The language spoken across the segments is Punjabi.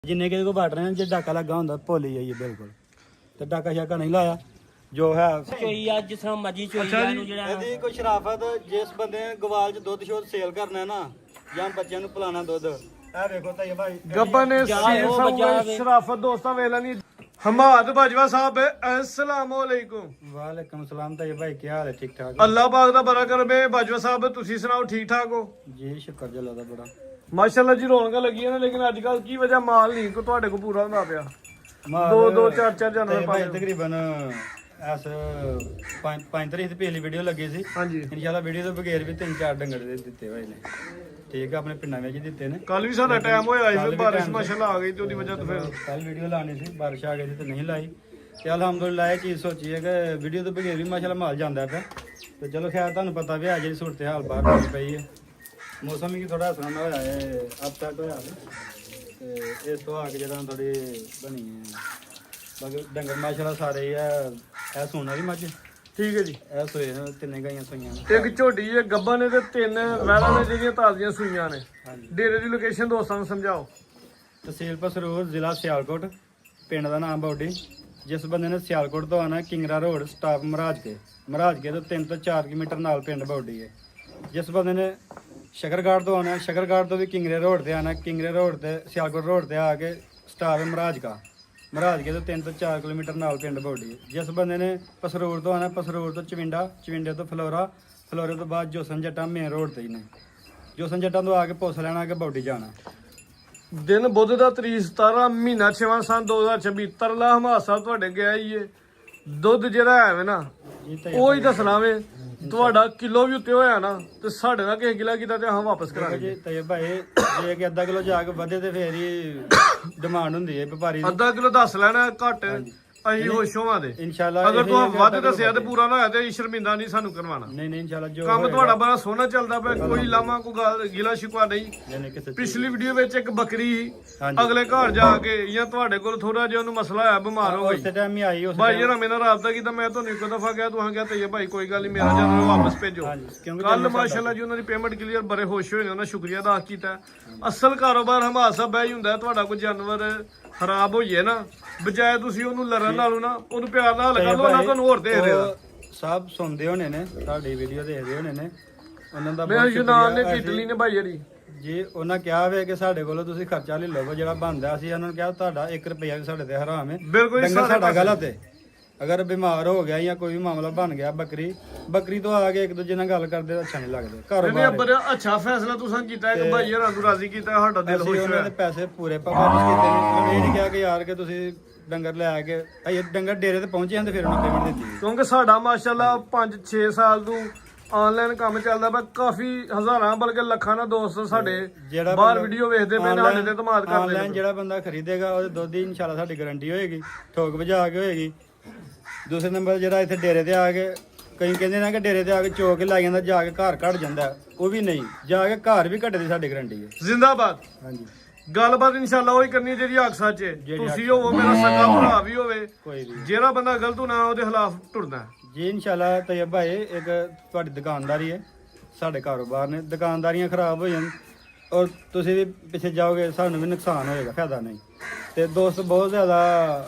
ਜਿੰਨੇ ਕਿ ਕੋ ਬਾਟ ਰਹੇ ਨੇ ਜੇ ਡਾਕਾ ਲੱਗਾ ਹੁੰਦਾ ਭੁੱਲ ਹੀ ਜਾਈਏ ਬਿਲਕੁਲ ਤੇ ਡਾਕਾ ਸ਼ਾਕਾ ਨਹੀਂ ਲਾਇਆ ਜੋ ਹੈ ਚੋਈ ਆ ਜਿਸ ਤਰ੍ਹਾਂ ਮਰਜੀ ਚੋਈ ਆ ਨੂੰ ਜਿਹੜਾ ਇਹਦੀ ਕੋਈ ਸ਼ਰਾਫਤ ਜਿਸ ਬੰਦੇ ਨੇ ਗਵਾਲ ਚ ਦੁੱਧ ਸ਼ੋਧ ਸੇਲ ਕਰਨਾ ਨਾ ਜਾਂ ਬੱਚਿਆਂ ਨੂੰ ਪਿਲਾਣਾ ਦੁੱਧ ਇਹ ਵੇਖੋ ਤਾਂ ਭਾਈ ਗੱਬਰ ਨੇ ਸ਼ਰਾਫਤ ਦੋਸਤਾਂ ਵੇਖ ਲੈਣੀ ਹਮਾਦ ਬਾਜਵਾ ਸਾਹਿਬ अस्सलाम वालेकुम ਵਾਲੇਕਮ ਸਲਾਮ ਤਾਂ ਭਾਈ ਕੀ ਹਾਲ ਹੈ ਠੀਕ ਠਾਕ ਅੱਲਾਹ ਪਾਕ ਦਾ ਬੜਾ ਕਰਮੇ ਬਾਜਵਾ ਸਾਹਿਬ ਤੁਸੀਂ ਸੁਣਾਓ ਠੀਕ ਠਾਕ ਹੋ ਜੀ ਸ਼ੁਕਰ ਜੱਲਾ ਦਾ ਬੜਾ ਮਾਸ਼ਾਅੱਲਾ ਜੀ ਰੌਣਕਾਂ ਲੱਗੀਆਂ ਨੇ ਲੇਕਿਨ ਅੱਜ ਕੱਲ ਕੀ ਵਜ੍ਹਾ ਮਾਲ ਨਹੀਂ ਕੋ ਤੁਹਾਡੇ ਕੋ ਪੂਰਾ ਹੁੰਦਾ ਪਿਆ ਦੋ ਚਾਰ ਜਾਨਵਰ ਭਾਈ ਤਕਰੀਬਨ ਐਸ 5 ਤਰੀਕ ਦੀ ਪਹਿਲੀ ਵੀਡੀਓ ਲੱਗੀ ਸੀ ਹਾਂਜੀ ਇਨਸ਼ਾਅੱਲਾ ਵੀਡੀਓ ਤੋਂ ਬਗੈਰ ਵੀ 3-4 ਡੰਗਰ ਦੇ ਦਿੱਤੇ ਹੋਏ ਨੇ ਠੀਕ ਆ ਆਪਣੇ ਪਿੰਡਾਂ ਵਿੱਚ ਦਿੱਤੇ ਨੇ ਕੱਲ ਵੀ ਸਾਡਾ ਟਾਈਮ ਹੋਇਆ ਸੀ ਬਾਰਿਸ਼ ਮਾਸ਼ਾਅੱਲਾ ਆ ਗਈ ਤੇ ਉਹਦੀ ਵਜ੍ਹਾ ਤੋਂ ਫਿਰ ਕੱਲ ਵੀਡੀਓ ਲਾਣੀ ਸੀ ਬਾਰਿਸ਼ ਆ ਗਈ ਸੀ ਤੇ ਨਹੀਂ ਲਾਈ ਤੇ ਅਲਹਮਦੁਲਿਲਾ ਇਹ ਚੀਜ਼ ਸੋਚੀ ਹੈ ਕਿ ਵੀਡੀਓ ਤੋਂ ਬਗੈਰ ਵੀ ਮਾਸ਼ਾਅੱਲਾ ਮਾਲ ਜਾਂਦਾ ਪਿਆ ਤੇ ਚਲੋ ਖੈਰ ਤੁਹਾਨੂੰ ਪਤਾ ਵੀ ਆ ਜਿਹੜੀ ਸੂਰਤ ਹਾਲ ਬਾਹਰ ਹੋਈ ਪਈ ਹੈ ਮੌਸਮ ਵੀ ਥੋੜਾ ਹਸਣਾ ਹੋਇਆ ਹੈ ਅਪਸੈਟ ਹੋਇਆ ਤੇ ਇਸ ਤੋਂ ਆ ਕੇ ਜਦੋਂ ਥੋੜੀ ਬਣੀ ਹੈ ਬਾਕੀ ਡੰਗਰ ਮਾਸ਼ਾਅੱਲਾ ਸਾਰੇ ਹੀ ਆ ਇਹ ਸੋਣ ਵਾਲੀ ਮੱਝ ਠੀਕ ਹੈ ਜੀ ਇਹ ਸੋਏ ਨੇ ਤਿੰਨੇ ਗਾਈਆਂ ਸੋਈਆਂ ਨੇ ਤੇ ਇੱਕ ਝੋਟੀ ਹੈ ਗੱਬਾ ਨੇ ਤੇ ਤਿੰਨ ਵਹਿਲਾਂ ਨੇ ਜਿਹੜੀਆਂ ਤਾਜ਼ੀਆਂ ਸੂਈਆਂ ਨੇ ਹਾਂਜੀ ਡੇਰੇ ਦੀ ਲੋਕੇਸ਼ਨ ਦੋਸਤਾਂ ਨੂੰ ਸਮਝਾਓ ਤਹਿਸੀਲ ਪਸਰੂਰ ਜ਼ਿਲ੍ਹਾ ਸਿਆਲਕੋਟ ਪਿੰਡ ਦਾ ਨਾਮ ਬੌਡੀ ਜਿਸ ਬੰਦੇ ਨੇ ਸਿਆਲਕੋਟ ਤੋਂ ਆਣਾ ਕਿੰਗਰਾ ਰੋਡ ਸਟਾਪ ਮਹਾਰਾਜਕੇ ਤੋਂ 3 ਤੋਂ 4 ਕਿਲੋਮੀਟਰ ਨਾਲ ਪਿੰਡ ਬੌਡੀ ਹੈ ਜਿਸ ਬੰਦੇ ਨੇ ਸ਼ਕਰਗੜ੍ਹ ਤੋਂ ਆਣਾ ਸ਼ਕਰਗੜ੍ਹ ਤੋਂ ਵੀ ਕਿੰਗਰੇ ਰੋਡ ਤੇ ਆਣਾ ਕਿੰਗਰੇ ਰੋਡ ਤੇ ਸਿਆਲਕੋਟ ਰੋਡ ਤੇ ਆ ਕੇ ਸਟਾਪ ਹੈ ਮਹਾਰਾਜਕੇ ਤੋਂ 3 ਤੋਂ 4 ਕਿਲੋਮੀਟਰ ਨਾਲ ਪਿੰਡ ਬੌਡੀ ਹੈ ਜਿਸ ਬੰਦੇ ਨੇ ਪਸਰੂਰ ਤੋਂ ਆਣਾ ਪਸਰੂਰ ਤੋਂ ਚਵਿੰਡੇ ਤੋਂ ਫਲੋਰੇ ਤੋਂ ਬਾਅਦ ਜੋਸਨ ਜੱਟਾਂ ਮੇਨ ਰੋਡ ਤੇ ਹੀ ਨੇ ਜੋਸਨ ਜੱਟਾਂ ਤੋਂ ਆ ਕੇ ਪੁੱਛ ਲੈਣਾ ਕਿ ਬੌਡੀ ਜਾਣਾ ਦਿਨ ਬੁੱਧ ਦਾ ਤਰੀਕ 17 ਮਹੀਨਾ 6ਵਾਂ ਸੰਨ 2026 ਤਰਲਾ ਹਮਾਸਾ ਤੁਹਾਡੇ ਗਿਆ ਹੀ ਏ ਦੁੱਧ ਜਿਹੜਾ ਹੈ ਨਾ ਉਹ ਹੀ ਦੱਸਣਾ ਵੇ ਤੁਹਾਡਾ ਕਿਲੋ ਵੀ ਉੱਤੇ ਹੋਇਆ ਨਾ ਤੇ ਸਾਡੇ ਨਾਲ ਕਿਸੇ ਗਿਲਾ ਕੀਤਾ ਤੇ ਹਾਂ ਵਾਪਸ ਕਰਾਂਗੇ ਜੀ ਤੇ ਭਾਈ ਜੇ ਕਿ ਅੱਧਾ ਕਿਲੋ ਜਾ ਕੇ ਵਧੇ ਤੇ ਫੇਰ ਹੀ ਡਿਮਾਂਡ ਹੁੰਦੀ ਹੈ ਵਪਾਰੀ ਦੀ ਅੱਧਾ ਕਿਲੋ ਦੱਸ ਲੈਣਾ ਘੱਟ ਅਸੀਂ ਹੋਸ਼ ਹੋਵਾਂਗੇ ਇਨਸ਼ਾਅੱਲਾ ਅਗਰ ਤੂੰ ਵੱਧ ਦੱਸਿਆ ਤੇ ਪੂਰਾ ਨਾ ਹੋਇਆ ਤੇ ਸ਼ਰਮਿੰਦਾ ਨਹੀਂ ਸਾਨੂੰ ਕਰਵਾਣਾ ਨਹੀਂ ਇਨਸ਼ਾਅੱਲਾ ਜੋ ਕੰਮ ਤੁਹਾਡਾ ਬੜਾ ਸੋਹਣਾ ਚੱਲਦਾ ਪਿਆ ਕੋਈ ਲਾਮਾ ਕੋਈ ਗੱਲ ਗਿਲਾ ਸ਼ਿਕਵਾ ਨਹੀਂ ਨਹੀਂ ਕਿਸੇ ਪਿਛਲੀ ਵੀਡੀਓ ਵਿੱਚ ਇੱਕ ਬੱਕਰੀ ਸੀ ਹਾਂਜੀ। ਅਗਲੇ ਘਰ ਜਾ ਕੇ ਜਾਂ ਤੁਹਾਡੇ ਕੋਲ ਥੋੜਾ ਜਿਹਾ ਉਹਨੂੰ ਮਸਲਾ ਹੋਇਆ ਬਿਮਾਰ ਹੋ ਗਈ ਉਸੇ ਟਾਈਮ ਹੀ ਆਈ ਉਸ ਭਾਈ ਜਰਾ ਮੇਰੇ ਨਾਲ ਰਾਬਤਾ ਕੀਤਾ ਮੈਂ ਤੁਹਾਨੂੰ ਇੱਕ ਦਫਾ ਕਿਹਾ ਤੁਸੀਂ ਕਿਹਾ ਤੇ ਭਾਈ ਕੋਈ ਗੱਲ ਨਹੀਂ ਮੇਰਾ ਜਾਨਵਰ ਵਾਪਸ ਭੇਜੋ ਹਾਂਜੀ ਕਿਉਂਕਿ ਕੱਲ ਮਾਸ਼ਾਅੱਲਾ ਜੀ ਉਹਨਾਂ ਦੀ ਪੇਮੈਂਟ ਕਲੀਅਰ ਬੜੇ ਖੁਸ਼ ਹੋਏ ਨੇ ਉਹਨਾਂ ਸ਼ੁਕਰੀਆ ਅਦਾ ਕੀਤਾ ਅਸਲ ਕਾਰੋਬਾਰ ਹਮਾਸਾ ਬੈ ਹੀ ਹੁੰਦਾ ਤੁਹਾਡਾ ਕੋਈ ਜਾਨਵਰ ਖਰਾਬ ਹੋਈਏ ਨਾ ਬਜਾਏ ਤੁਸੀਂ ਉਹਨੂੰ ਲੜਨ ਨਾਲੋਂ ਨਾ ਉਹਨੂੰ ਪਿਆਰ ਨਾਲ ਕਰ ਲਓ ਨਾ ਤੁਹਾਨੂੰ ਹੋਰ ਦੇ ਰਿਹਾ ਸਭ ਸੁਣਦੇ ਹੋਣੇ ਨੇ ਤੁਹਾਡੀ ਵੀਡੀਓ ਦੇਖਦੇ ਹੋਣੇ ਨੇ ਉਹਨਾਂ ਦਾ ਮੈਂ ਯੂਨਾਨ ਨੇ ਇਟਲੀ ਨੇ ਭਾਈ ਜਿਹੜੀ ਜੀ ਉਹਨਾਂ ਕਿਹਾ ਵੇ ਕਿ ਸਾਡੇ ਕੋਲੋਂ ਤੁਸੀਂ ਖਰਚਾ ਲੈ ਲਓ ਜਿਹੜਾ ਬਣਦਾ ਸੀ ਉਹਨਾਂ ਨੂੰ ਕਿਹਾ ਤੁਹਾਡਾ 1 ਰੁਪਿਆ ਵੀ ਸਾਡੇ ਤੇ ਹਰਾਮ ਹੈ ਬਿਲਕੁਲ ਡੰਗਰ ਸਾਡਾ ਗਲਤ ਹੈ ਅਗਰ ਬਿਮਾਰ ਹੋ ਗਿਆ ਜਾਂ ਕੋਈ ਵੀ ਮਾਮਲਾ ਬਣ ਗਿਆ ਬੱਕਰੀ ਤੋਂ ਆ ਕੇ ਇੱਕ ਦੂਜੇ ਨਾਲ ਗੱਲ ਕਰਦੇ ਅੱਛਾ ਨਹੀਂ ਲੱਗਦਾ ਇਹਨੇ ਕਾਰੋਬਾਰ ਬੜਾ ਅੱਛਾ ਫੈਸਲਾ ਤੁਸੀਂ ਕੀਤਾ ਕਿ ਭਾਈ ਯਾਰ ਨੂੰ ਰਾਜ਼ੀ ਕੀਤਾ ਸਾਡਾ ਦਿਲ ਅਸੀਂ ਖੁਸ਼ ਉਹਨਾਂ ਹੋਇਆ ਦੇ ਪੈਸੇ ਪੂਰੇ ਵਾਪਸ ਕੀਤੇ ਨੇ ਉਹਨਾਂ ਨੇ ਇਹ ਨਹੀਂ ਕਿਹਾ ਕਿ ਯਾਰ ਕਿ ਤੁਸੀਂ ਡੰਗਰ ਲੈ ਕੇ ਇਹ ਡੰਗਰ ਡੇਰੇ ਤੇ ਪਹੁੰਚੇ ਹਨ ਤੇ ਫਿਰ ਉਹਨਾਂ ਪੇਮੈਂਟ ਦਿੱਤੀ ਕਿਉਂਕਿ ਸਾਡਾ ਮਾਸ਼ਾਅੱਲਾ 5-6 ਸਾਲ ਤੋਂ ਆਨਲਾਈਨ ਕੰਮ ਚੱਲਦਾ ਪਿਆ ਕਾਫੀ ਹਜ਼ਾਰਾਂ ਬਲਕਿ ਲੱਖਾਂ ਨਾਲ ਦੋਸਤ ਸਾਡੇ ਜਿਹੜਾ ਬਾਹਰ ਬੰਦਾ ਵੀਡੀਓ ਵੇਖਦੇ ਪਏ ਨੇ ਸਾਡੇ ਤੇ ਧਮਾਦ ਕਰਦੇ ਆਨਲਾਈਨ ਨੇ ਜਿਹੜਾ ਬੰਦਾ ਖਰੀਦੇਗਾ ਉਹਦੇ ਦੁੱਧ ਦੀ ਇਨਸ਼ਾਅੱਲਾ ਸਾਡੀ ਗਾਰੰਟੀ ਹੋਏਗੀ ਠੋਕ ਵਜਾ ਕੇ ਹੋਏਗੀ ਦੂਸਰੇ ਨੰਬਰ ਜਿਹੜਾ ਇੱਥੇ ਡੇਰੇ ਤੇ ਆ ਕੇ ਕਈ ਕਹਿੰਦੇ ਨੇ ਕਿ ਡੇਰੇ ਤੇ ਆ ਕੇ ਚੋ ਕੇ ਲੈ ਜਾਂਦਾ ਜਾ ਕੇ ਘਰ ਘਟ ਜਾਂਦਾ ਉਹ ਵੀ ਨਹੀਂ ਜਾ ਕੇ ਘਰ ਵੀ ਘਟੇ ਦੀ ਸਾਡੀ ਗਾਰੰਟੀ ਹੈ ਜ਼ਿੰਦਾਬਾਦ ਹਾਂਜੀ ਗੱਲਬਾਤ ਇਨਸ਼ਾਅੱਲਾ ਉਹੀ ਕਰਨੀ ਜਿਹੜੀ ਹੱਕ ਸੱਚ ਹੈ ਤੁਸੀਂ ਹੋਵੋ ਮੇਰਾ ਸਗਾ ਭਰਾ ਵੀ ਹੋਵੇ ਕੋਈ ਨਹੀਂ ਜਿਹੜਾ ਬੰਦਾ ਗਲਤ ਹੋਣਾ ਉਹਦੇ ਖਿਲਾਫ ਟੁਰਦਾ ਜੀ ਇਨਸ਼ਾਅੱਲਾ ਤੈਯਬ ਭਾਈ ਇੱਕ ਤੁਹਾਡੀ ਦੁਕਾਨਦਾਰੀ ਹੈ ਸਾਡੇ ਕਾਰੋਬਾਰ ਨੇ ਦੁਕਾਨਦਾਰੀਆਂ ਖਰਾਬ ਹੋ ਜਾਣ ਔਰ ਤੁਸੀਂ ਵੀ ਪਿੱਛੇ ਜਾਓਗੇ ਸਾਨੂੰ ਵੀ ਨੁਕਸਾਨ ਹੋਏਗਾ ਫਾਇਦਾ ਨਹੀਂ ਤੇ ਦੋਸਤ ਬਹੁਤ ਜ਼ਿਆਦਾ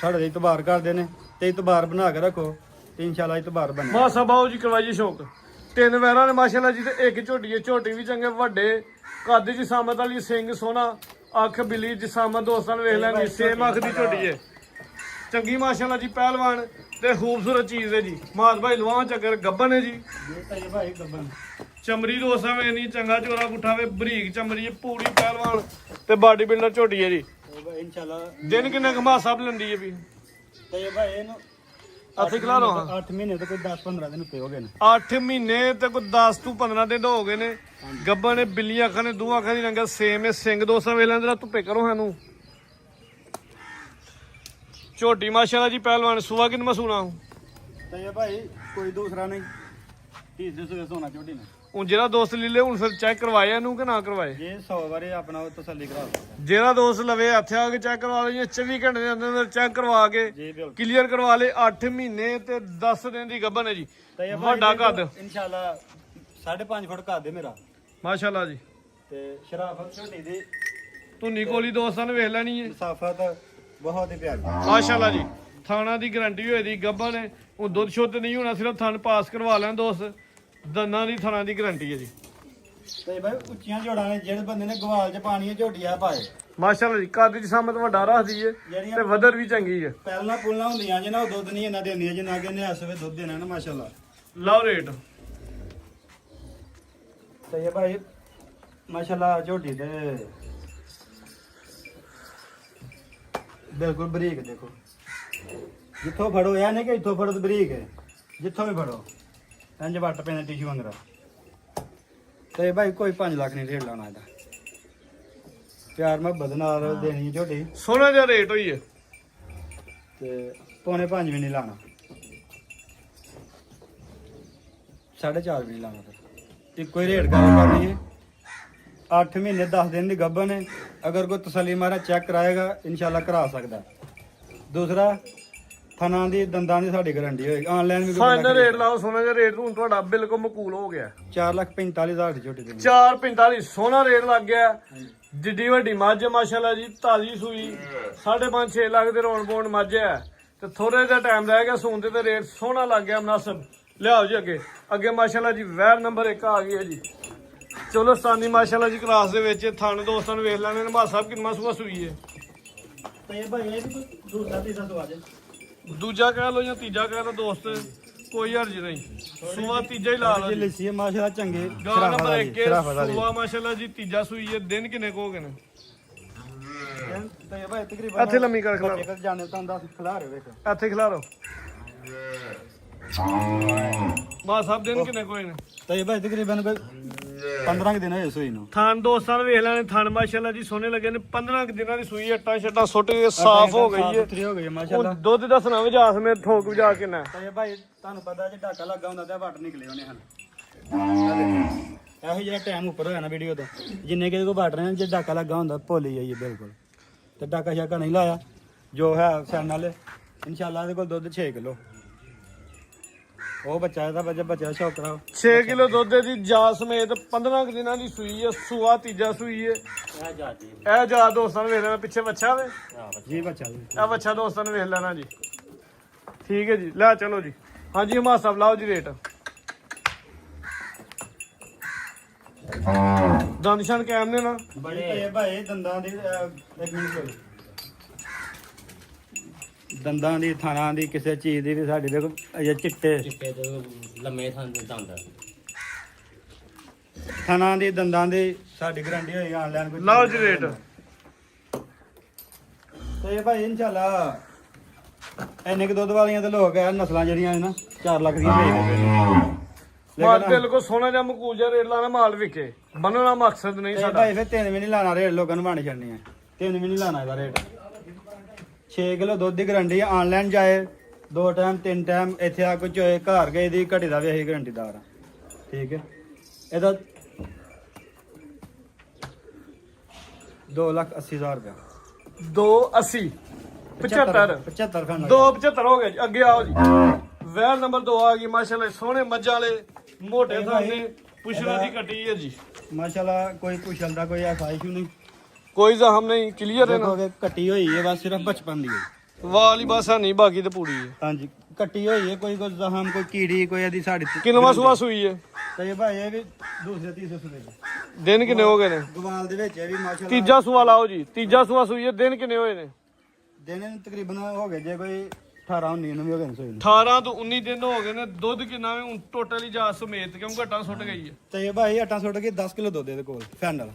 ਸਾਡੇ ਤੇ ਇਤਬਾਰ ਕਰਦੇ ਨੇ ਤੇ ਇਤਬਾਰ ਬਣਾ ਕੇ ਰੱਖੋ ਤੇ ਇਨਸ਼ਾਅੱਲਾ ਇਤਬਾਰ ਬਣੇ ਮਾਸਾ ਬਾਉ ਜੀ ਕਰਵਾਈਏ ਸ਼ੌਕ ਤਿੰਨ ਵਹਿਰਾਂ ਨੇ ਮਾਸ਼ਾਅੱਲਾ ਜੀ ਤੇ ਇੱਕ ਝੋਟੀ ਹੈ ਝੋਟੀ ਵੀ ਚੰਗੇ ਵੱਡੇ ਕੱਦ ਦੀ ਸਾਮਤ ਵਾਲੀ ਸਿੰਘ ਸੋਹਣਾ ਅੱਖ ਬਿੱਲੀ ਜਿਸਾਮਤ ਦੋਸਤਾਂ ਨੂੰ ਵੇਖ ਲੈਣੀ ਸੇਮ ਅੱਖ ਦੀ ਝੋਟੀ ਹੈ ਚੰਗੀ ਮਾਸ਼ਾਅੱਲਾ ਜੀ ਪਹਿਲਵਾਨ ਤੇ ਖੂਬਸੂਰਤ ਚੀਜ਼ ਹੈ ਜੀ ਮਾਦ ਭਾਈ ਲਵਾਂ ਚੱਕਰ ਗੱਬਨ ਹੈ ਜੀ ਤੈਯਬ ਭਾਈ ਗੱਬਨ ਚਮੜੀ ਦੋਸਤਾਂ ਵੇ ਨਹੀਂ ਚੰਗਾ ਚੋਰਾ ਗੁੱਠਾ ਵੇ ਬਰੀਕ ਚਮੜੀ ਹੈ ਪੂਰੀ ਪਹਿਲਵਾਨ ਤੇ ਬਾਡੀ ਬਿਲਡਰ ਝੋਟੀ ਹੈ ਜੀ ਇਨਸ਼ਾਅੱਲਾ ਦਿਨ ਕਿੰਨੇ ਕਮਾ ਸਭ ਲੈਂਦੀ ਹੈ ਵੀ ਤੈਯਬ ਭਾਈ ਇਹਨੂੰ ਅਸੀਂ ਖਿਲਾ ਰਹਾ 8 ਮਹੀਨੇ ਤੇ ਕੋਈ 10-15 ਦਿਨ ਉੱਤੇ ਹੋ ਗਏ ਨੇ 8 ਮਹੀਨੇ ਤੇ ਕੋਈ 10 ਤੋਂ 15 ਦਿਨ ਹੋ ਗਏ ਨੇ ਗੱਬਾ ਨੇ ਬਿੱਲੀਆਂ ਅੱਖਾਂ ਨੇ ਦੋ ਅੱਖਾਂ ਦੀ ਰੰਗਤ ਸੇਮ ਹੈ ਸਿੰਘ ਦੋਸਤਾਂ ਵੇਖ ਲੈਂਦੇ ਧੁੱਪੇ ਕਰੋ ਸਾਨੂੰ ਝੋਟੀ ਮਾਸ਼ਾਅੱਲਾ ਜੀ ਪਹਿਲਵਾਨ ਸੁਆ ਕਿਨ ਮਸੂਣਾ ਤੈਯਬ ਭਾਈ ਕੋਈ ਦੂਸਰਾ ਨਹੀਂ ਤੀਸਰੇ ਸੂਏ ਸੋਨਾ ਝੋਟੀ ਨੇ ਹੁਣ ਜਿਹੜਾ ਦੋਸਤ ਲੈ ਲੇ ਹੁਣ ਫਿਰ ਚੈੱਕ ਕਰਵਾਇਆ ਇਹਨੂੰ ਕਿ ਨਾ ਕਰਵਾਏ ਜੇ 100 ਵਾਰੀ ਆਪਣਾ ਉਹ ਤਸੱਲੀ ਕਰਾ ਸਕਦਾ ਜਿਹੜਾ ਦੋਸਤ ਲਵੇ ਇੱਥੇ ਆ ਕੇ ਚੈੱਕ ਕਰਵਾ ਲਓ ਜਾਂ 24 ਘੰਟੇ ਦੇ ਅੰਦਰ ਚੈੱਕ ਕਰਵਾ ਕੇ ਜੀ ਬਿਲਕੁਲ ਕਲੀਅਰ ਕਰਵਾ ਲੇ 8 ਮਹੀਨੇ ਤੇ 10 ਦਿਨ ਦੀ ਗੱਭਣ ਹੈ ਜੀ ਤੈਯਬ ਵੱਡਾ ਕੱਦ ਇਨਸ਼ਾਅੱਲਾ 5.5 ਫੁੱਟ ਕੱਦ ਹੈ ਮੇਰਾ ਮਾਸ਼ਾਅੱਲਾ ਜੀ ਤੇ ਸ਼ਰਾਫਤ ਝੋਟੀ ਦੀ ਧੁੰਨੀ ਕੋਲੀ ਦੋਸਤਾਂ ਨੇ ਵੇਖ ਲੈਣੀ ਹੈ। ਮਸਾਫਤ ਬਹੁਤ ਹੀ ਪਿਆਰੀ। ਮਾਸ਼ਾਅੱਲਾ ਜੀ, ਥਾਣਾ ਦੀ ਗਾਰੰਟੀ ਹੋਈ ਦੀ ਗੱਭਾ ਨੇ, ਉਹ ਦੁੱਧ ਸ਼ੁੱਧ ਨਹੀਂ ਹੋਣਾ, ਸਿਰਫ ਥਣ ਪਾਸ ਕਰਵਾ ਲੈਣ ਦੋਸਤ। ਦੰਦਾਂ ਦੀ ਥਾਣਾ ਦੀ ਗਾਰੰਟੀ ਹੈ ਜੀ। ਤੇ ਬਾਈ ਉੱਚੀਆਂ ਜੋੜਾਂ ਨੇ, ਜਿਹੜੇ ਬੰਦੇ ਨੇ ਗਵਾਲ 'ਚ ਪਾਣੀ ਹੈ ਝੋਟੀ ਆ ਪਾਏ। ਮਾਸ਼ਾਅੱਲਾ ਜੀ, ਕੱਦ ਦੀ ਸਾਮਤ ਵੱਡਾ ਰੱਖਦੀ ਹੈ ਤੇ ਵਦਰ ਵੀ ਚੰਗੀ ਹੈ। ਪਹਿਲਾਂ ਪੁੱਲਾਂ ਹੁੰਦੀਆਂ ਜਿਹਨਾਂ ਉਹ ਦੁੱਧ ਨਹੀਂ ਇਹਨਾਂ ਦਿੰਦੀਆਂ, ਜਿੰਨਾ ਕਿ ਇਹਨੇ ਇਸ ਵੇ ਦੁੱਧ ਦੇਣਾ ਨਾ ਮਾਸ਼ਾਅੱਲਾ। ਲਓ ਰੇਟ ਤੇ ਇਹ ਭਾਈ ਮਾਸ਼ਾਅੱਲਾ ਝੋਟੀ ਤੇ ਬਿਲਕੁਲ ਬਰੀਕ ਦੇਖੋ, ਜਿੱਥੋਂ ਫੜੋ ਇਹ ਨਹੀਂ ਕਿ ਇੱਥੋਂ ਫੜੋ ਤੇ ਬਰੀਕ ਹੈ, ਜਿੱਥੋਂ ਵੀ ਫੜੋ ਇੰਜ ਵੱਟ ਪੈਣਾ ਟਿਸ਼ੂ ਵਾਂਗਰਾ। ਤੇ ਭਾਈ ਕੋਈ 5 ਲੱਖ ਨਹੀਂ ਰੇਟ ਲਾਉਣਾ ਇਹਦਾ, ਪਿਆਰ ਮੁਹੱਬਤ ਨਾਲ ਦੇਣੀ ਹੈ ਝੋਟੀ। ਸੋਹਣਾ ਜਿਹਾ ਰੇਟ ਹੋਈ ਹੈ ਤੇ ਪੌਣੇ 5 ਵੀ ਨਹੀਂ ਲਾਣਾ, 4.5 ਵੀ ਨਹੀਂ ਲਾਣਾ। ਫਿਰ ਇੱਕੋ ਹੀ ਰੇਟ ਗੱਲ ਕਰਨੀ ਹੈ। 8 ਮਹੀਨੇ 10 ਦਿਨ ਦੀ ਗੱਭਣ ਹੈ, ਅਗਰ ਕੋਈ ਤਸੱਲੀ ਮਾਰਾ ਚੈੱਕ ਕਰਾਏਗਾ ਇਨਸ਼ਾਅੱਲਾ ਕਰਾ ਸਕਦਾ। ਦੂਸਰਾ ਥਣਾ ਦੀ ਦੰਦਾਂ ਦੀ ਸਾਡੀ ਗਾਰੰਟੀ ਹੋਏਗੀ। ਆਨਲਾਈਨ ਵੀ ਫਾਈਨਲ ਰੇਟ ਲਾਓ, ਸੋਹਣਾ ਜਿਹਾ ਰੇਟ ਹੁਣ ਤੁਹਾਡਾ ਬਿਲਕੁਲ ਮਕੂਲ ਹੋ ਗਿਆ। 4,45,000 ਦੀ ਝੋਟੀ ਦੇਣੀ। 445 ਸੋਹਣਾ ਰੇਟ ਲੱਗ ਗਿਆ। ਜਿੱਡੀ ਵੱਡੀ ਮੱਝ ਮਾਸ਼ਾਅੱਲਾ ਜੀ, ਤਾਜ਼ੀ ਸੂਈ 5.5-6 ਲੱਖ ਦੇ ਰੌਣ ਬੋਣ ਮੱਝ ਹੈ ਤੇ ਥੋੜੇ ਜਿਹਾ ਟਾਈਮ ਰਹਿ ਗਿਆ ਸੂਣ ਤੇ ਰੇਟ ਸੋਹਣਾ ਲੱਗ ਗਿਆ ਮੁਨਾਸਬ। ਲਿਆਓ ਜੀ ਅੱਗੇ ਅੱਗੇ ਮਾਸ਼ਾਅੱਲਾ ਜੀ ਵੈਰ ਨੰਬਰ 1 ਆ ਗਈ ਹੈ ਜੀ। ਚੋਲਸਤਾਨੀ ਮਾਸ਼ਾਅੱਲਾ ਜੀ ਕਲਾਸ ਦੇ ਵਿੱਚ ਥਣ ਦੋਸਤਾਂ ਨੂੰ ਵੇਖ ਲੈਣੇ ਨੇ। ਸਾਹਿਬ ਕਿੰਨਾ ਸੂਆ ਸੂਈ ਹੈ ਤੇ ਭਾਈ ਇਹ ਵੀ ਦੂਸਰਾ ਤੀਸਰਾ ਸਵਾ ਜੇ, ਦੂਜਾ ਕਹਿ ਲਓ ਜਾਂ ਤੀਜਾ ਕਹਿ ਲਓ ਦੋਸਤ, ਕੋਈ ਹਰਜ ਨਹੀਂ। ਸੂਆ ਤੀਜਾ ਹੀ ਲਾ ਲਓ ਜੀ ਜੀ। ਲੱਸੀ ਹੈ ਮਾਸ਼ਾਅੱਲਾ ਚੰਗੇ। ਗਾਂ ਨੰਬਰ 1 ਸੂਆ ਮਾਸ਼ਾਅੱਲਾ ਜੀ ਤੀਜਾ ਸੂਈ ਹੈ। ਦਿਨ ਕਿੰਨੇ ਕੋ ਹੋ ਗਏ ਨੇ? ਤੇ ਭਾਈ ਤਕਰੀਬਨ ਇੱਥੇ ਲੰਮੀ ਕਰ ਖਿਲਾਰੋ, ਬੱਚੇ ਜਾਣੇ ਤਾਂ 10 ਖਿਲਾ ਰਹੇ ਵੇਖ। ਇੱਥੇ ਖਿਲਾਰੋ। ਸਾਹਿਬ ਦਿਨ ਕਿੰਨੇ ਕੋਈ ਨੇ? ਤੇ ਭਾਈ ਤਕਰੀਬਨ ਕੋਈ 15 ਦਿਨ ਹੋਏ ਸੂਈ ਨੂੰ। ਥਣ ਦੋਸਤਾਂ ਨੂੰ ਵੇਖ ਲੈਣੇ। ਥਣ ਮਾਸ਼ਾਅੱਲਾ ਜੀ ਸੋਹਣੇ ਲੱਗੇ ਨੇ। 15 ਦਿਨਾਂ ਦੀ ਸੂਈ, ਅੱਟਾਂ ਛੱਟਾਂ ਸੁੱਟ ਕੇ ਸਾਫ਼ ਹੋ ਗਈ ਹੈ। ਹੋ ਗਈ ਮਾਸ਼ਾਅੱਲਾ। ਹੁਣ ਦੁੱਧ ਦੱਸਣਾ ਵੀ ਜਾਸ ਮੇ ਠੋਕ ਵਜਾ ਕਿੰਨਾ। ਤੇ ਭਾਈ ਤੁਹਾਨੂੰ ਪਤਾ ਜੇ ਢਾਕਾ ਲੱਗਾ ਹੁੰਦਾ ਤਾਂ ਵੱਟ ਨਿਕਲੇ ਉਹਨੇ ਹਨ। ਇਹੋ ਜਿਹੜਾ ਟਾਈਮ ਉੱਪਰ ਹੋਇਆ ਨਾ ਵੀਡੀਓ ਤੋਂ, ਜਿੰਨੇ ਕਿ ਕੋ ਵੱਟ ਰਹੇ ਨੇ, ਜੇ ਢਾਕਾ ਲੱਗਾ ਹੁੰਦਾ ਭੁੱਲ ਹੀ ਜਾਈਏ ਬਿਲਕੁਲ। ਤੇ ਢਾਕਾ ਸ਼ਾਕਾ ਨਹੀਂ ਲਾਇਆ, ਜੋ ਹੈ ਸੈਨ ਨਾਲ ਇਨਸ਼ਾਅੱਲਾ ਇਹਦੇ ਕੋਲ ਦੁੱਧ 6 ਕਿਲੋ। ਉਹ ਬੱਚਾ ਇਹਦਾ ਬੱਚਾ ਸ਼ੌਕ ਕਰਾਓ। 6 ਕਿਲੋ ਦੁੱਧ ਦੀ ਜਾ ਸਮੇਤ 15 ਦਿਨਾਂ ਦੀ ਸੂਈ ਹੈ। ਸੂਆ ਤੀਜਾ ਸੂਈ ਹੈ। ਇਹ ਜਾ ਦੋਸਤਾਂ ਨੂੰ ਵੇਖ ਲੈਣਾ। ਪਿੱਛੇ ਬੱਚਾ ਵੇ ਜੀ ਬੱਚਾ ਜੀ। ਇਹ ਬੱਚਾ ਦੋਸਤਾਂ ਨੂੰ ਵੇਖ ਲੈਣਾ ਜੀ। ਠੀਕ ਹੈ ਜੀ, ਲੈ ਚਲੋ ਜੀ। ਹਾਂਜੀ ਹਮਾ ਸਾਹਿਬ ਲਾਓ ਜੀ ਰੇਟ। ਦੰਦ ਨਿਸ਼ਾਨ ਕਾਇਮ ਨੇ ਨਾ? ਬੜੇ ਭਾਈ ਦੰਦਾਂ ਦੀ ਇੱਕ ਮਿੰਟ ਕੋਲ ਦੰਦਾਂ ਦੀ ਥਾਣਾ ਦੀ ਕਿਸੇ ਚੀਜ਼ ਦੀ ਵੀ ਸਾਡੇ ਦੇਖੋ ਅਜੇ ਚਿੱਟੇ ਤੇ ਲੰਮੇ ਥਾਂ ਦੇ ਦੰਦ। ਥਾਣਾ ਦੀ ਦੰਦਾਂ ਦੀ ਸਾਡੀ ਗਾਰੰਟੀ ਹੋਏਗੀ। ਆਨਲਾਈਨ ਕੋਈ ਲਾਓ ਜੀ ਰੇਟ। ਤੇ ਭਾਈ ਇਨਸ਼ਾਅੱਲਾ ਇੰਨੇ ਕੁ ਦੁੱਧ ਵਾਲੀਆਂ ਤੇ ਲੋਕ ਆ ਨਸਲਾਂ ਜਿਹੜੀਆਂ ਨੇ ਨਾ 4 ਲੱਖ ਦੀਆਂ ਵੇਚਦੇ ਮਾਲ ਬਿਲਕੁਲ ਸੋਹਣਾ ਜਿਹਾ ਮਕੂਲ ਜਿਹਾ ਰੇਟ ਲਾਣਾ, ਮਾਲ ਵਿਕੇ। ਬੰਨਣਾ ਮਕਸਦ ਨਹੀਂ ਤੇ ਸਾਡਾ। ਭਾਈ ਫਿਰ 3 ਵੀ ਨਹੀਂ ਲਾਣਾ ਰੇਟ, ਲੋਕਾਂ ਨੂੰ ਬਣ ਛੱਡਣੀ ਹੈ। 3 ਵੀ ਨਹੀਂ ਲਾਣਾ ਇਹਦਾ ਰੇਟ। 6 ਕਿਲੋ ਦੁੱਧ ਦੀ ਗਾਰੰਟੀ ਹੈ। ਆਨਲਾਈਨ ਜਾਏ 2 ਟਾਈਮ 3 ਟਾਈਮ, ਇੱਥੇ ਆ ਕੋਈ ਚੋਏ ਘਰ ਗਏ ਦੀ ਘੜੀ ਦਾ ਵੀ ਅਸੀਂ ਗਾਰੰਟੀਦਾਰ ਆ। ਠੀਕ ਹੈ, ਇਹਦਾ 2,80,000 ਰੁਪਇਆ। 280 75 75 ਫੈਨ 275 ਹੋ ਗਿਆ ਜੀ। ਅੱਗੇ ਆਓ ਜੀ। ਵੈਰ ਨੰਬਰ 2 ਆ ਗਈ ਮਾਸ਼ਾਅੱਲਾ। ਸੋਹਣੇ ਮੱਝਾਂ ਵਾਲੇ ਮੋਟੇ ਥਾਨੇ ਪੁਸ਼ਲਾ ਦੀ ਕੱਟੀ ਹੈ ਜੀ। ਮਾਸ਼ਾਅੱਲਾ ਕੋਈ ਪੁੱਛਣ ਦਾ ਕੋਈ ਐਸਾ ਇਸ਼ੂ ਨਹੀਂ। ਕੋਈ ਜ਼ਖਮ ਨਹੀਂ, ਕਲੀਅਰ ਹੈ ਨਾ? ਦੇਖੋਗੇ ਕੱਟੀ ਹੋਈ ਹੈ ਬਸ, ਸਿਰਫ ਬਚਪਨ ਦੀ ਹੈ। ਵਾਲ ਹੀ ਬਸ ਹੈ ਨਹੀਂ, ਬਾਕੀ ਤੇ ਪੂਰੀ ਹੈ। ਹਾਂਜੀ ਕੱਟੀ ਹੋਈ ਹੈ, ਕੋਈ ਜ਼ਖਮ ਕੋਈ ਕੀੜੀ ਕੋਈ ਇਹਦੀ ਸਾਡੀ ਕਿੰਨਵਾਂ ਸੂਆ ਸੂਈ ਹੈ? ਤੇ ਭਾਈ ਇਹ ਵੀ ਦੂਸਰੇ ਤੀਸਰੇ ਸੂਏ ਦੇ ਦਿਨ ਕਿੰਨੇ ਹੋ ਗਏ ਨੇ? ਗਵਾਲ ਦੇ ਵਿੱਚ ਇਹ ਵੀ ਮਾਸ਼ਾਅੱਲਾ ਤੀਜਾ ਸੂਆ ਲਾਓ ਜੀ। ਤੀਜਾ ਸੂਆ ਸੂਈ ਹੈ। ਦਿਨ ਕਿੰਨੇ ਹੋਏ ਨੇ? ਦਿਨ ਤਕਰੀਬਨ ਹੋ ਗਏ ਜੇ ਕੋਈ 18-19 ਨੂੰ ਵੀ ਹੋ ਗਏ ਨੇ ਸੂਈ ਨੂੰ। 18 ਤੋਂ 19 ਦਿਨ ਹੋ ਗਏ ਨੇ। ਦੁੱਧ ਕਿੰਨਾ ਵੇ ਹੁਣ ਟੋਟਲੀ ਜਾ ਸਮੇਤ, ਕਿਉਂਕਿ ਘਟਾ ਸੁੱਟ ਗਈ ਹੈ। ਤੇ ਭਾਈ ਆਟਾ ਸੁੱਟ ਕੇ 10 ਕਿਲੋ ਦੁੱਧ ਇਹਦੇ ਕੋਲ ਫੈਨਲ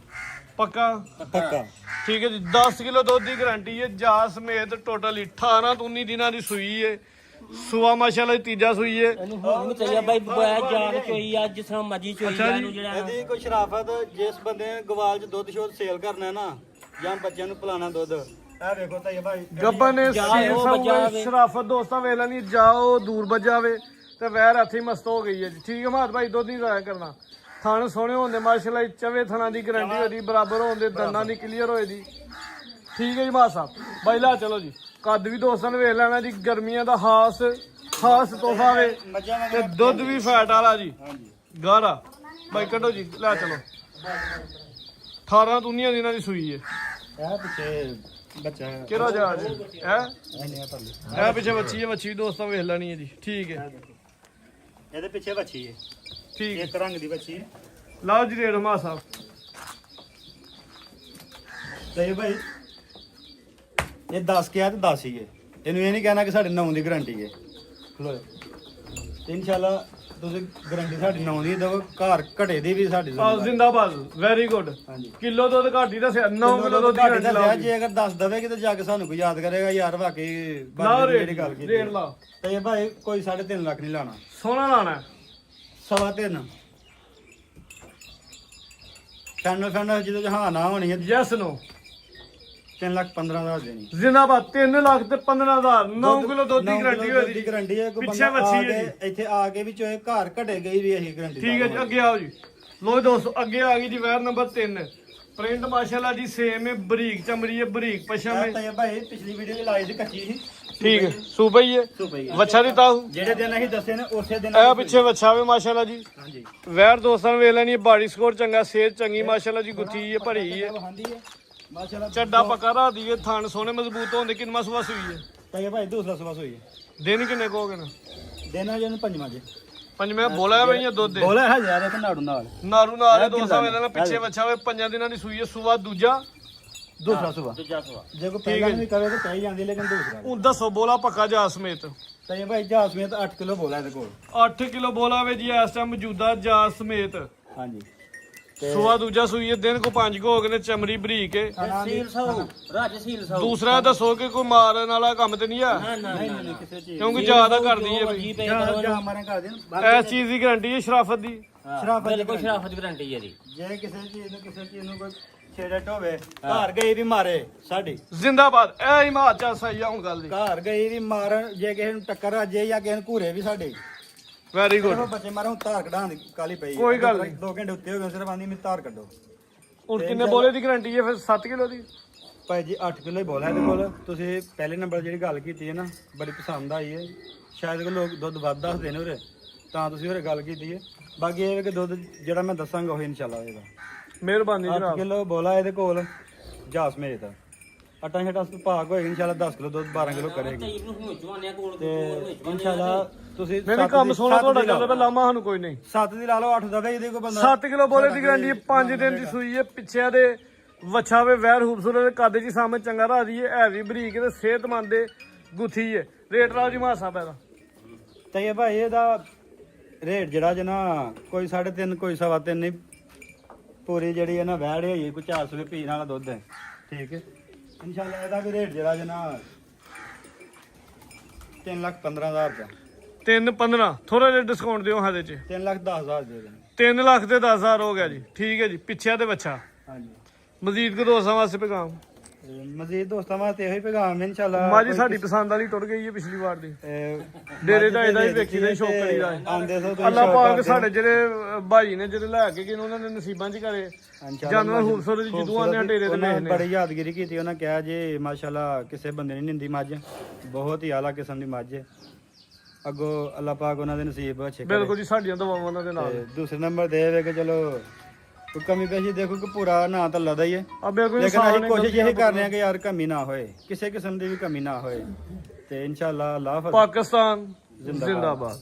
ਪੱਕਾ? ਪੱਕਾ। ਠੀਕ ਹੈ ਜੀ। 10 ਕਿਲੋ ਦੁੱਧ ਦੀ ਗਾਰੰਟੀ ਹੈ ਜਾ ਸਮੇਤ। ਟੋਟਲੀ 18 ਤੋਂ 19 ਦਿਨਾਂ ਦੀ ਸੂਈ ਹੈ। ਸੂਆ ਮਾਸ਼ਾਅੱਲਾ ਤੀਜਾ ਸੂਈ ਹੈ। ਇਹਨੂੰ ਹੁਣ ਨਹੀਂ ਚਾਹੀਦਾ ਬਾਈ ਬੋਇਆ ਜਾਨ ਚੋਈ ਆ, ਜਿਸ ਤਰ੍ਹਾਂ ਮਰਜੀ ਚੋਈ ਆ ਨੂੰ ਜਿਹੜਾ ਇਹਦੀ ਕੋਈ ਸ਼ਰਾਫਤ, ਜਿਸ ਬੰਦੇ ਨੇ ਗਵਾਲ 'ਚ ਦੁੱਧ ਸ਼ੋਧ ਸੇਲ ਕਰਨਾ ਨਾ ਜਾਂ ਬੱਚਿਆਂ ਨੂੰ ਪਿਲਾਣਾ ਦੁੱਧ, ਇਹ ਵੇਖੋ ਤਾਂ ਭਾਈ ਗੱਬਾ ਨੇ ਜਾਵੇ। ਸ਼ਰਾਫਤ ਦੋਸਤਾਂ ਵੇਖ ਲੈਣੀ। ਜਾਓ ਦੂਰ ਵੱਜਾਵੇ ਤੇ ਵੈਰ ਹੱਥੀ ਮਸਤ ਹੋ ਗਈ ਹੈ ਜੀ। ਠੀਕ ਹੈ ਮਾਤ ਭਾਈ, ਦੁੱਧ ਨਹੀਂ ਜ਼ਾਇਆ ਕਰਨਾ। ਥਣ ਸੋਹਣੇ ਹੁੰਦੇ ਮਾਸ਼ਾਅੱਲਾ। ਚਵੇ ਥਣਾਂ ਦੀ ਗਾਰੰਟੀ ਹੋਦੀ, ਬਰਾਬਰ ਹੁੰਦੇ ਦੰਦਾਂ ਦੀ ਕਲੀਅਰ ਹੋਏ ਦੀ। ਠੀਕ ਹੈ ਜੀ ਮਾਤ ਸਾਹਿਬ ਬਾਈ ਲਾ ਚਲੋ ਜੀ। ਕੱਦ ਵੀ ਦੋਸਤਾਂ ਨੇ ਵੇਖ ਲੈਣਾ ਜੀ। ਗਰਮੀਆਂ ਦਾ ਖਾਸ ਤੋਹਫਾ ਵੇ ਤੇ ਦੁੱਧ ਵੀ ਫੈਟ ਵਾਲਾ ਜੀ। ਗਾਰਾ ਬਾਈ ਕੱਢੋ ਜੀ, ਲੈ ਚਲੋ। 18 ਤੋਂ 19 ਦਿਨਾਂ ਦੀ ਸੂਈ ਹੈ। ਇਹ ਪਿੱਛੇ ਬੱਚਾ ਹੈ ਕਿਹੜਾ ਜਾ ਹੈ ਨਹੀਂ ਆ ਪਰਲੀ ਇਹ ਪਿੱਛੇ ਬੱਚੀ ਹੈ, ਬੱਚੀ ਵੀ ਦੋਸਤਾਂ ਵੇਖ ਲੈਣੀ ਹੈ ਜੀ। ਠੀਕ ਹੈ ਇਹਦੇ ਪਿੱਛੇ ਬੱਚੀ ਹੈ, ਠੀਕ ਹੈ। ਇੱਕ ਰੰਗ ਦੀ ਬੱਚੀ ਹੈ। ਲਓ ਜੀ ਰੇਟ ਹਮਾ ਸਾਹਿਬ ਤੇ ਭਾਈ ਇਹ 10 ਕਿਹਾ ਤੇ 10 ਹੀ ਹੈ। ਇਹਨੂੰ ਇਹ ਨਹੀਂ ਕਹਿਣਾ ਕਿ ਸਾਡੇ 9 ਦੀ ਗਾਰੰਟੀ ਹੈ। ਖਲੋ ਤੇ ਇਨਸ਼ਾਅੱਲਾ ਤੁਸੀਂ ਗਾਰੰਟੀ ਸਾਡੀ 9 ਦੀ ਦੋ, ਘਰ ਘਟੇ ਦੀ ਵੀ ਸਾਡੀ ਆਹ ਜ਼ਿੰਦਾਬਾਦ, ਵੈਰੀ ਗੁੱਡ। ਹਾਂਜੀ ਕਿਲੋ ਦੁੱਧ ਘੱਟ ਹੀ ਦੱਸਿਆ, 9 ਕਿਲੋ ਦੁੱਧ ਦੀ ਗਾਰੰਟੀ ਲਾਓ ਜੀ। ਜੇ ਅਗਰ 10 ਦਵੇਗੀ ਤਾਂ ਜਾ ਕੇ ਸਾਨੂੰ ਕੋਈ ਯਾਦ ਕਰੇਗਾ ਯਾਰ ਵਾਕਈ ਲਾ ਬੰਦੇ ਦੀ ਰੇਟ, ਜਿਹੜੀ ਗੱਲ ਕੀਤੀ ਰੇਟ ਲਾ। ਤੇ ਇਹ ਭਾਈ ਕੋਈ 3.5 ਲੱਖ ਨਹੀਂ ਲਾਣਾ, ਸੋਨਾ ਲਾਣਾ 3.5 ਫੈਨਲ ਜਦੋਂ ਜਹਾਂ ਨਾ ਹੋਣੀ ਹੈ ਯੈਸ ਨੋ 3,15,000 ਦੇਣੀ। ਜ਼ਿੰਦਾਬਾਦ 3 ਲੱਖ ਤੇ 15,000 9 ਕਿਲੋ ਦੁੱਧ ਦੀ ਗਾਰੰਟੀ ਹੋਈ ਦੀ ਗਾਰੰਟੀ ਹੈ। ਕੋਈ ਪਿੱਛੇ ਬੰਦਾ ਵੱਛੀ ਆ ਹੈ ਕੇ ਇੱਥੇ ਆ ਕੇ ਵੀ ਚੋਏ ਘਰ ਘਟੇ ਗਈ ਵੀ ਇਹੀ ਗਾਰੰਟੀ। ਠੀਕ ਹੈ ਜੀ, ਅੱਗੇ ਆਓ ਜੀ। ਲੋ ਦੋਸਤੋ ਅੱਗੇ ਆ ਗਈ ਜੀ ਵੈਰ ਨੰਬਰ 3। ਪ੍ਰਿੰਟ ਮਾਸ਼ਾਅੱਲਾ ਜੀ ਸੇਮ ਹੈ, ਬਰੀਕ ਚਮੜੀ ਹੈ, ਬਰੀਕ ਪਸ਼ਮ ਹੈ। ਤਾਂ ਭਾਈ ਪਿਛਲੀ ਵੀਡੀਓ 'ਚ ਲਾਈ ਸੀ ਕੱਚੀ ਸੀ। ਠੀਕ ਹੈ, ਸੂਬਈ ਹੈ, ਸੁਪਈ ਵੱਛਾ ਦੀ ਤਾਹੂ। ਜਿਹੜੇ ਦਿਨ ਅਸੀਂ ਦੱਸੇ ਨੇ ਉਸੇ ਦਿਨ ਇਹ ਪਿੱਛੇ ਵੱਛਾ ਵੇ ਮਾਸ਼ਾਅੱਲਾ ਜੀ। ਹਾਂਜੀ ਵੈਰ ਦੋਸਤਾਂ ਨੂੰ ਵੇਖ ਲੈਣੀ ਹੈ, ਬਾਡੀ ਸਕੋਰ ਚੰਗਾ, ਸਿਹਤ ਚੰਗੀ ਮਾਸ਼ਾਅੱਲਾ ਜੀ, ਗੁੱਥੀ ਹੈ, ਭਰੀ ਹੈ, ਹਾਂਜੀ ਹੈ ਮਾਸ਼ਾਅੱਲਾ। ਚੱਡਾ ਪੱਕਾ ਰਾਦੀ ਹੈ, ਥਣ ਸੋਹਣੇ ਮਜ਼ਬੂਤ ਹੁੰਦੇ। ਕਿੰਨਾ ਸਵਾ ਸੂਈ ਹੈ? ਤਾਂ ਇਹ ਭਾਈ ਦੂਸਰਾ ਸਵਾਸ ਹੋਈ ਹੈ। ਦਿਨ ਕਿੰਨੇ ਕਹੋਗੇ ਨਾ? ਦਿਨ ਆ ਜਿਹਨੂੰ ਪੰਜਵਾਂ ਜੇ ਪੰਜਵੇਂ ਬੋਲਾ ਬਈਆਂ ਦੁੱਧ ਦੇ ਬੋਲੇ ਹਜ਼ਾਰ ਤੇ ਨਾੜੂ ਨਾਲ ਨਾਰੂ ਨਾਲ ਇਹ ਦੋਸਤਾਂ ਵੇਖ ਲੈਣਾ, ਪਿੱਛੇ ਵੱਛਾ ਵੇ, 5 ਦਿਨਾਂ ਦੀ ਸੂਈ ਹੈ। ਸੂਆ ਦੂਜਾ ਦੂਸਰਾ ਸੁਬਾ ਦੂਜਾ ਸਵਾ ਜੇ ਕੋਈ ਪਹਿਲਾਂ ਵੀ ਕਰੇ ਤਾਂ ਪੈ ਜਾਂਦੀ, ਲੇਕਿਨ ਦੂਸਰਾ ਉਹ ਦੱਸੋ ਬੋਲਾ ਪੱਕਾ ਜਾ ਸਮੇਤ। ਤਾਂ ਇਹ ਭਾਈ ਜਹਾਜ਼ ਸਮੇਤ 8 ਕਿਲੋ ਬੋਲਾ ਇਹਦੇ ਕੋਲ। 8 ਕਿਲੋ ਬੋਲਾ ਵੇ ਜੀ ਇਸ ਟਾਈਮ ਮੌਜੂਦਾ ਜਾ ਸਮੇਤ। ਹਾਂਜੀ ਸੂਆ ਦੂਜਾ ਸੂਈ ਹੈ, ਦਿਨ ਕੋ 5 ਕੋ ਹੋ ਗਏ ਨੇ, ਚਮੜੀ ਬਰੀਕ ਹੈ। ਸੀਲ ਸੌ ਰਾਜ ਸੀਲ ਸੌ ਦੂਸਰਾ ਦੱਸੋ ਕਿ ਕੋਈ ਮਾਰਨ ਵਾਲਾ ਕੰਮ ਤੇ ਨਹੀਂ ਆ, ਨਾ ਨਾ ਨਹੀਂ ਨਹੀਂ ਕਿਸੇ ਚੀਜ਼ ਕਿਉਂਕਿ ਜ਼ਿਆਦਾ ਕਰਦੀ ਹੈ ਜੀ ਬਈ। ਪੇ ਜਾਂ ਮਾਰੇ ਕਰ ਦੇਣ ਇਸ ਚੀਜ਼ ਦੀ ਗਾਰੰਟੀ ਹੈ ਸ਼ਰਾਫਤ ਦੀ। ਸ਼ਰਾਫਤ ਦੀ ਬਿਲਕੁਲ ਸ਼ਰਾਫਤ ਦੀ ਗਾਰੰਟੀ ਹੈ ਜੀ। ਜੇ ਕਿਸੇ ਚੀਜ਼ ਨੂੰ ਕੋਈ ਛੇੜਟ ਹੋਵੇ, ਘਰ ਗਈ ਵੀ ਮਾਰੇ ਸਾਡੀ। ਜ਼ਿੰਦਾਬਾਦ, ਇਹ ਹਿਮਾਚਲ ਸਹੀ ਆ ਹੁਣ ਗੱਲ ਦੀ। ਘਰ ਗਈ ਵੀ ਮਾਰਨ, ਜੇ ਕਿਸੇ ਨੂੰ ਟੱਕਰ ਆ ਜੇ ਜਾਂ ਕਿਸੇ ਨੂੰ ਘੂਰੇ ਵੀ ਸਾਡੇ। Very good. ਦੇਖੋ ਬੱਚੇ ਮਾਰੇ ਹੁਣ ਧਾਰ ਕਢਾਉਣ ਦੀ ਕਾਲੀ ਪਈ। ਕੋਈ ਗੱਲ ਨਹੀਂ। 2 ਘੰਟੇ ਉੱਤੇ ਹੋ ਗਏ ਸਿਰਫ ਆਂਦੀ ਮੈਂ ਧਾਰ ਕੱਢੋ। ਹੁਣ ਕਿੰਨੇ ਬੋਲੇ ਦੀ ਗਾਰੰਟੀ ਹੈ ਫਿਰ? 7 ਕਿਲੋ ਦੀ। ਭਾਈ ਜੀ 8 ਕਿਲੋ ਹੀ ਬੋਲਾ ਇਹਦੇ ਕੋਲ। ਤੁਸੀਂ ਪਹਿਲੇ ਨੰਬਰ ਜਿਹੜੀ ਗੱਲ ਕੀਤੀ ਹੈ ਨਾ, ਬੜੀ ਪਸੰਦ ਆਈ ਹੈ। ਸ਼ਾਇਦ ਕਿ ਲੋਕ ਦੁੱਧ ਵੱਧ ਦੱਸਦੇ ਨੇ ਉਰੇ, ਤਾਂ ਤੁਸੀਂ ਉਰੇ ਗੱਲ ਕੀਤੀ ਹੈ। ਬਾਕੀ ਇਹ ਹੈ ਕਿ ਦੁੱਧ ਜਿਹੜਾ ਮੈਂ ਦੱਸਾਂਗਾ ਉਹ ਇਨਸ਼ਾਅੱਲਾ ਹੋਏਗਾ। ਮਿਹਰਬਾਨੀ 8 ਜਨਾਬ। ਕਿਲੋ ਬੋਲਾ ਇਹਦੇ ਕੋਲ ਜਾਸ ਮੇਰੇ ਤਾਂ ਅਟਾ ਛਟਾ ਭਾਗ ਹੋਏਗਾ ਇਨਸ਼ਾਅੱਲਾ। 10 ਕਿਲੋ ਦੁੱਧ 12 ਕਿਲੋ ਕਰੇਗੀ। ਕਈ ਨੂੰ ਹੁਣ ਜਵਾਨਿਆਂ ਕੋਲ ਤੇ ਇਨਸ਼ਾਅੱਲਾ ਤੁਸੀਂ ਨਹੀਂ ਨਹੀਂ, ਕੰਮ ਸੋਹਣਾ ਤੁਹਾਡਾ ਚੱਲਦਾ ਪਿਆ, ਲਾਮਾ ਸਾਨੂੰ ਕੋਈ ਨਹੀਂ। 7 ਦੀ ਲਾ ਲਓ, 8 ਦਵੇ ਇਹਦੇ ਕੋਈ ਬੰਦਾ। 7 ਕਿਲੋ ਬੋਲੇ ਦੀ ਗਾਰੰਟੀ ਹੈ, 5 ਦਿਨ ਦੀ ਸੂਈ ਹੈ, ਪਿੱਛੇ ਦੇ ਵੱਛਾ ਵੇ, ਵੈਰ ਖੂਬਸੂਰਤ, ਕੱਦ ਜੀ ਸਾਹਮਣੇ ਚੰਗਾ ਰਾਦੀ ਹੈ, ਹੈਵੀ ਬਰੀਕ ਤੇ ਸਿਹਤਮੰਦ ਹੈ, ਗੁੱਥੀ ਹੈ। ਰੇਟ ਰਾਜ ਜੀ ਮਾਸਾ ਪੈਦਾ ਤੇ ਇਹ ਭਾਈ ਇਹਦਾ ਰੇਟ ਜਿਹੜਾ ਜਨਾ ਕੋਈ 3.5 ਕੋਈ 3.25 ਨਹੀਂ, ਪੂਰੀ ਜਿਹੜੀ ਹੈ ਨਾ ਵੈੜ ਹੋਈ ਕੋਈ 400 ਰੁਪਏ ਪੀਣ ਵਾਲਾ ਦੁੱਧ ਹੈ। ਠੀਕ ਹੈ ਇਨਸ਼ਾਅੱਲਾ ਇਹਦਾ ਵੀ ਰੇਟ ਜਿਹੜਾ ਜਨਾ 3,15,000 ਰੁਪਏ। 3-15 ਥੋੜਾ ਜਿਹਾ ਡਿਸਕਾਊਂਟ ਦਿਓ ਹਾਂ ਚ। 3,10,000 ਦੇ ਦੇਣੇ। 3 ਲੱਖ ਤੇ 10,000 ਹੋ ਗਿਆ ਜੀ। ਠੀਕ ਹੈ ਜੀ, ਪਿੱਛੇ ਤੇ ਵੱਛਾ। ਹਾਂਜੀ ਮਜ਼ੀਦ ਕੋ ਦੋਸਤਾਂ ਵਾਸਤੇ ਪੈਗਾਮ। ਤੇ ਮਜ਼ੀਦ ਦੋਸਤਾਂ ਵਾਸਤੇ ਇਹੋ ਹੀ ਪੈਗਾਮ ਹੈ ਇਨਸ਼ਾਅੱਲਾ। ਮਾਜੀ ਸਾਡੀ ਪਸੰਦ ਵਾਲੀ ਟੁੱਟ ਗਈ ਹੈ ਪਿਛਲੀ ਵਾਰ ਦੀ। ਡੇਰੇ ਦਾ ਇਹਦਾ ਹੀ ਵੇਖੀ ਦਾ ਸ਼ੌਕ ਕਰੀ ਦਾ। ਆਂਦੇ ਸੋ ਤੁਸੀਂ ਅੱਲਾਹ ਸ਼ੌਕ ਪਾਕ ਕਰਦੇ ਹੋ। ਸਾਡੇ ਜਿਹੜੇ ਭਾਈ ਨੇ ਜਿਹੜੇ ਲੈ ਕੇ ਗਏ ਨੇ, ਉਹਨਾਂ ਦੇ ਨਸੀਬਾਂ 'ਚ ਕਰੇ ਜਾਨਵਰ ਖੂਬਸੂਰਤ ਜਦੋਂ ਆਉਂਦੇ ਆ ਡੇਰੇ ਤੇ ਉਹਨਾਂ ਵੇਖਨੇ। ਬੜੀ ਯਾਦਗਿਰੀ ਕੀਤੀ। ਉਹਨਾਂ ਕਿਹਾ ਜੀ ਮਾਸ਼ਾਅੱਲਾ ਕਿਸੇ ਬੰਦੇ ਨੇ ਨਿੰਦੀ ਮੱਝ, ਬਹੁਤ ਹੀ ਆਲਾ ਕਿਸਮ ਦੀ ਮੱਝ ਹੈ। ਅੱਗੋਂ ਅੱਲਾਹ ਪਾਕ ਉਹਨਾਂ ਦੇ ਨਸੀਬ ਅੱਛੇ ਕਰੇ। ਬਿਲਕੁਲ ਜੀ, ਸਾਡੀਆਂ ਦਵਾਵਾਂ ਉਹਨਾਂ ਦੇ ਨਾਲ। ਤੇ ਦੂਸਰੇ ਨੰਬਰ ਤੇ ਇਹ ਵੇ ਕਿ ਚਲੋ ਕੋਈ ਕਮੀ ਪੇਸ਼ੀ ਦੇਖੋ ਕਿ ਪੂਰਾ ਨਾ ਤਾਂ ਲੱਦਾ ਹੀ ਹੈ, ਆ ਬਿਲਕੁਲ ਲੇਕਿਨ ਇਨਸਾਨ ਅਸੀਂ ਨੇ ਕੋਸ਼ਿਸ਼ ਇਹ ਕਰਨੇ ਆ ਕਿ ਯਾਰ ਕਮੀ ਨਾ ਹੋਏ, ਕਿਸੇ ਕਿਸਮ ਦੀ ਵੀ ਕਮੀ ਨਾ ਹੋਏ। ਤੇ ਇਨਸ਼ਾਅੱਲਾ ਅੱਲਾਹ ਹਾਫਿਜ਼। ਪਾਕਿਸਤਾਨ ਜ਼ਿੰਦਾਬਾਦ।